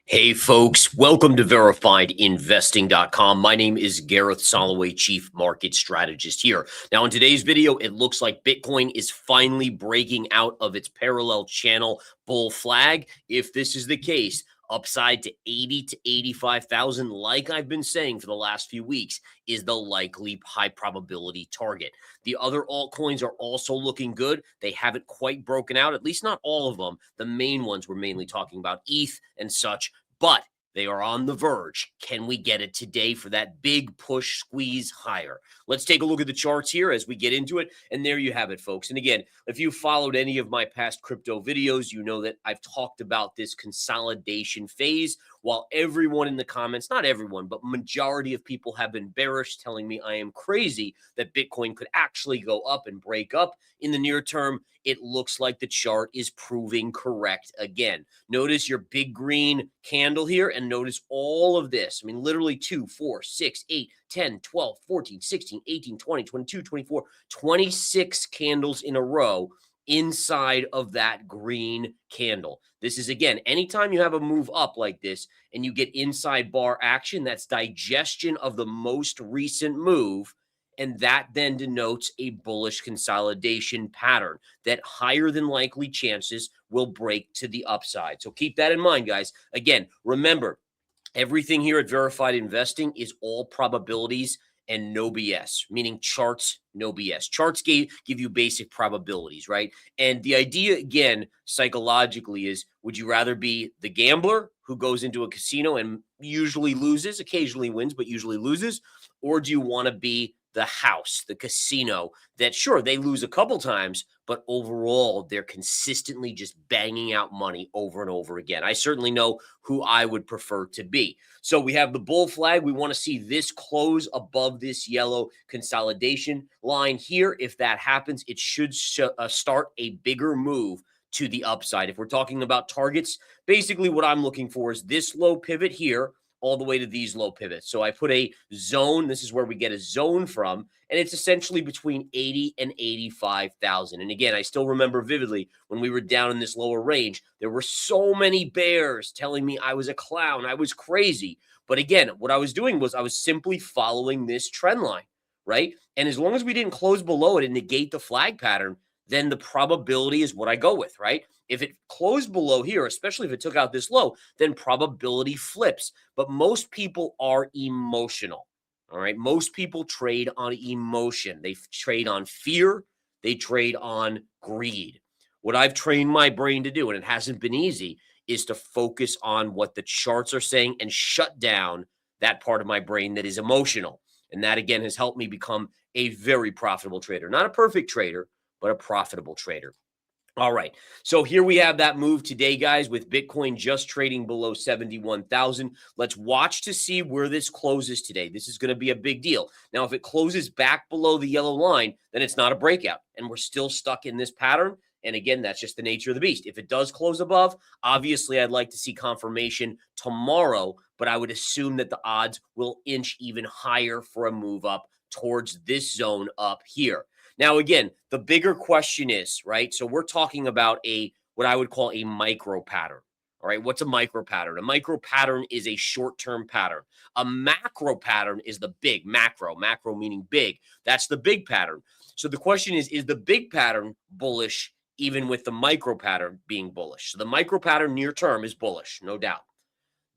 Hey folks, welcome to verifiedinvesting.com. My name is Gareth Soloway, Chief Market Strategist here. Now in today's video, it looks like Bitcoin is finally breaking out of its parallel channel bull flag. If this is the case, upside to 80 to 85,000, like I've been saying for the last few weeks, is the likely high probability target. The other altcoins are also looking good. They haven't quite broken out, at least not all of them. The main ones we're mainly talking about, ETH and such, but they are on the verge. Can we get it today for that big push squeeze higher? Let's take a look at the charts here as we get into it. And there you have it, folks. And again, if you followed any of my past crypto videos, you know that I've talked about this consolidation phase. While everyone in the comments, not everyone, but majority of people have been bearish, telling me I am crazy that Bitcoin could actually go up and break up in the near term, it looks like the chart is proving correct again. Notice your big green candle here and notice all of this. I mean, literally 2, 4, 6, 8, 10, 12, 14, 16, 18, 20, 22, 24, 26 candles in a row inside of that green candle. This is, again, anytime you have a move up like this and you get inside bar action, that's digestion of the most recent move. And that then denotes a bullish consolidation pattern that higher than likely chances will break to the upside. So keep that in mind, guys. Again, remember, everything here at Verified Investing is all probabilities and no BS, meaning charts, no BS. Charts give you basic probabilities, right? And the idea, again, psychologically is, would you rather be the gambler who goes into a casino and usually loses, occasionally wins, but usually loses? Or do you want to be the house, the casino, that sure, they lose a couple times, but overall, they're consistently just banging out money over and over again? I certainly know who I would prefer to be. So we have the bull flag. We want to see this close above this yellow consolidation line here. If that happens, it should start a bigger move to the upside. If we're talking about targets, basically what I'm looking for is this low pivot here all the way to these low pivots. So I put a zone. This is where we get a zone from, and it's essentially between 80 and 85,000. And again, I still remember vividly when we were down in this lower range, there were so many bears telling me I was a clown, I was crazy. But again, what I was doing was I was simply following this trend line, right? And as long as we didn't close below it and negate the flag pattern, then the probability is what I go with, right? If it closed below here, especially if it took out this low, then probability flips. But most people are emotional, all right? Most people trade on emotion. They trade on fear. They trade on greed. What I've trained my brain to do, and it hasn't been easy, is to focus on what the charts are saying and shut down that part of my brain that is emotional. And that, again, has helped me become a very profitable trader. Not a perfect trader, but a profitable trader. All right, so here we have that move today, guys, with Bitcoin just trading below 71,000. Let's watch to see where this closes today. This is going to be a big deal. Now, if it closes back below the yellow line, then it's not a breakout, and we're still stuck in this pattern. And again, that's just the nature of the beast. If it does close above, obviously, I'd like to see confirmation tomorrow, but I would assume that the odds will inch even higher for a move up towards this zone up here. Now, again, the bigger question is, right? So we're talking about what I would call a micro pattern. All right, what's a micro pattern? A micro pattern is a short-term pattern. A macro pattern is the big macro meaning big. That's the big pattern. So the question is the big pattern bullish even with the micro pattern being bullish? So the micro pattern near term is bullish, no doubt.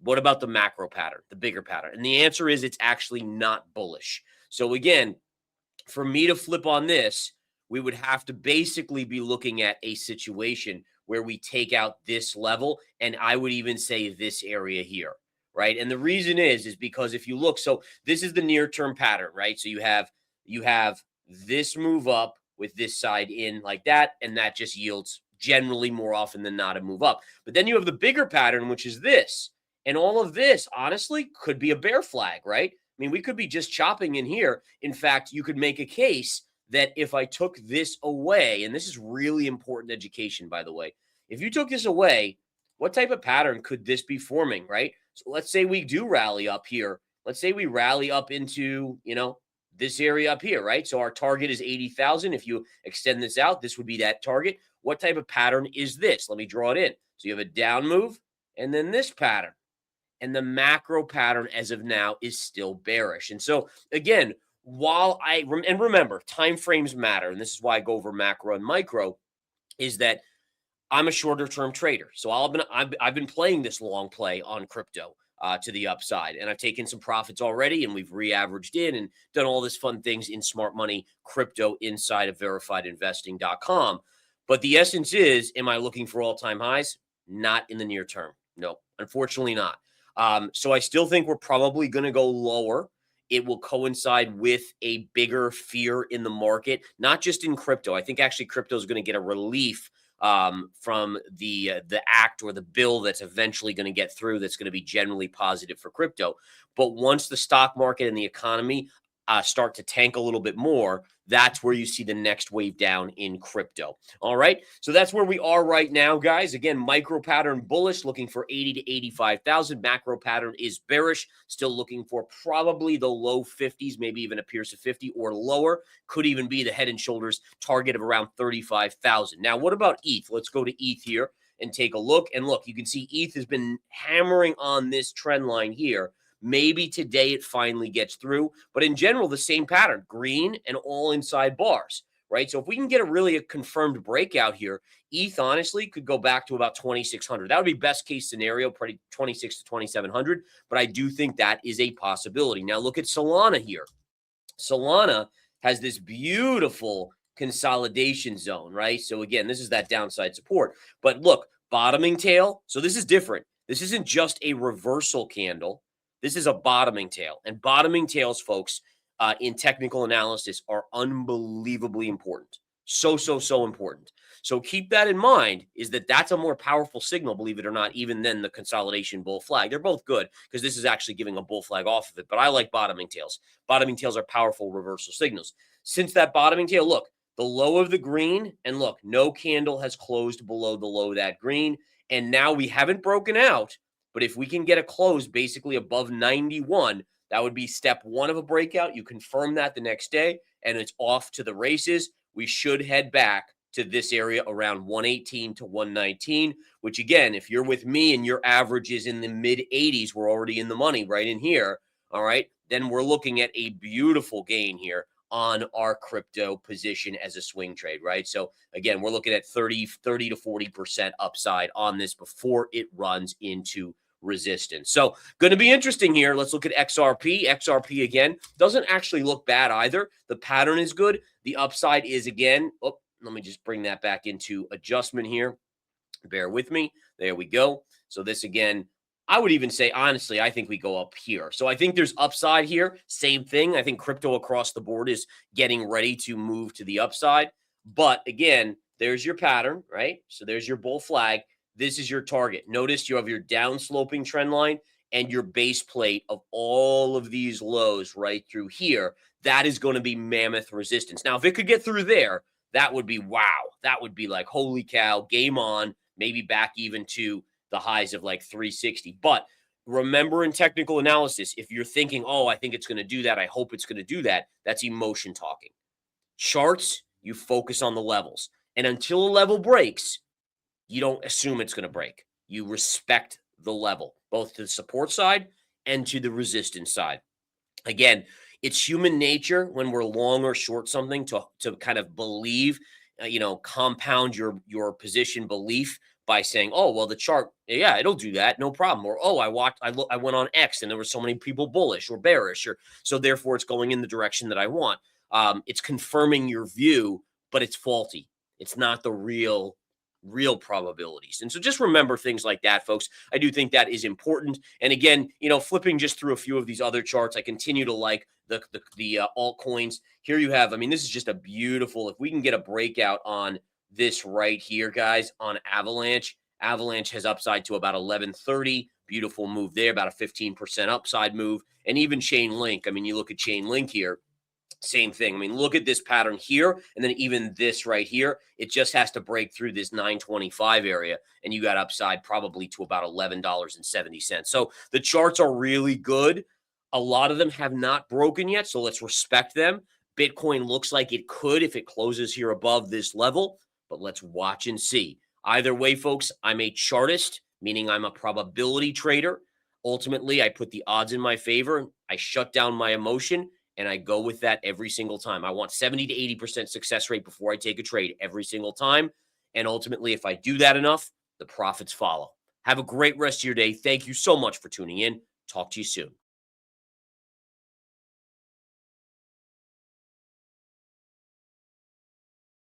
What about the macro pattern, the bigger pattern? And the answer is it's actually not bullish. So again, for me to flip on this, we would have to basically be looking at a situation where we take out this level, and I would even say this area here, right? And the reason is because if you look, so this is the near-term pattern, right? So you have this move up with this side in like that, and that just yields generally more often than not a move up. But then you have the bigger pattern, which is this, and all of this, honestly, could be a bear flag, right? I mean, we could be just chopping in here. In fact, you could make a case that if I took this away, and this is really important education, by the way, if you took this away, what type of pattern could this be forming, right? So let's say we do rally up here. Let's say we rally up into, this area up here, right? So our target is 80,000. If you extend this out, this would be that target. What type of pattern is this? Let me draw it in. So you have a down move and then this pattern. and the macro pattern as of now is still bearish. And so again, while and remember, time frames matter, and this is why I go over macro and micro, is that I'm a shorter term trader. So I've been playing this long play on crypto to the upside, and I've taken some profits already, and we've re-averaged in and done all this fun things in smart money crypto inside of verifiedinvesting.com. But the essence is, am I looking for all-time highs? Not in the near term. No, unfortunately not. So I still think we're probably going to go lower. It will coincide with a bigger fear in the market, not just in crypto. I think actually crypto is going to get a relief from the act or the bill that's eventually going to get through, that's going to be generally positive for crypto. But once the stock market and the economy start to tank a little bit more, that's where you see the next wave down in crypto. All right. So that's where we are right now, guys. Again, micro pattern bullish, looking for 80 to 85,000. Macro pattern is bearish, still looking for probably the low 50s, maybe even a Pierce of 50 or lower. Could even be the head and shoulders target of around 35,000. Now, what about ETH? Let's go to ETH here and take a look. And look, you can see ETH has been hammering on this trend line here. Maybe today it finally gets through, but in general, the same pattern, green and all inside bars, right? So if we can get a confirmed breakout here, ETH honestly could go back to about 2,600. That would be best case scenario, pretty 26 to 2,700, but I do think that is a possibility. Now look at Solana here. Solana has this beautiful consolidation zone, right? So again, this is that downside support, but look, bottoming tail. So this is different. This isn't just a reversal candle. This is a bottoming tail, and bottoming tails, folks, in technical analysis are unbelievably important. So important. So keep that in mind, is that's a more powerful signal, believe it or not, even than the consolidation bull flag. They're both good because this is actually giving a bull flag off of it, but I like bottoming tails. Bottoming tails are powerful reversal signals. Since that bottoming tail, look, the low of the green, and look, no candle has closed below the low of that green, and now we haven't broken out. But if we can get a close basically above 91, that would be step one of a breakout. You confirm that the next day, and it's off to the races. We should head back to this area around 118 to 119, which again, if you're with me and your average is in the mid 80s, we're already in the money right in here. All right. Then we're looking at a beautiful gain here on our crypto position as a swing trade, right? So again, we're looking at 30 to 40% upside on this before it runs into resistance. So going to be interesting here. Let's look at XRP. XRP again doesn't actually look bad either. The pattern is good. The upside is again, let me just bring that back into adjustment here. Bear with me. There we go. So this again, I would even say, honestly, I think we go up here. So I think there's upside here. Same thing. I think crypto across the board is getting ready to move to the upside. But again, there's your pattern, right? So there's your bull flag. This is your target. Notice you have your down sloping trend line and your base plate of all of these lows right through here. That is going to be mammoth resistance. Now, if it could get through there, that would be wow. That would be like, holy cow, game on, maybe back even to the highs of like 360. But remember, in technical analysis, if you're thinking, oh, I think it's going to do that, I hope it's going to do that, that's emotion talking. Charts, you focus on the levels. And until a level breaks, you don't assume it's going to break. You respect the level, both to the support side and to the resistance side. Again, it's human nature when we're long or short something to kind of believe, compound your position belief by saying, oh, well, the chart, yeah, it'll do that, no problem. Or, oh, I went on X and there were so many people bullish or bearish, or so therefore it's going in the direction that I want. It's confirming your view, but it's faulty. It's not the real probabilities. And so just remember things like that, folks. I do think that is important. And again, flipping just through a few of these other charts, I continue to like the altcoins. Here you have, this is just a beautiful, if we can get a breakout on this right here, guys, on Avalanche. Avalanche has upside to about 1130. Beautiful move there, about a 15% upside move. And even Chainlink. You look at Chainlink here. Same thing. Look at this pattern here, and then even this right here. It just has to break through this 925 area, and you got upside probably to about $11.70. So the charts are really good. A lot of them have not broken yet, so let's respect them. Bitcoin looks like it could if it closes here above this level, but let's watch and see. Either way, folks, I'm a chartist, meaning I'm a probability trader. Ultimately, I put the odds in my favor. I shut down my emotion and I go with that every single time. I want 70 to 80% success rate before I take a trade every single time. And ultimately, if I do that enough, the profits follow. Have a great rest of your day. Thank you so much for tuning in. Talk to you soon.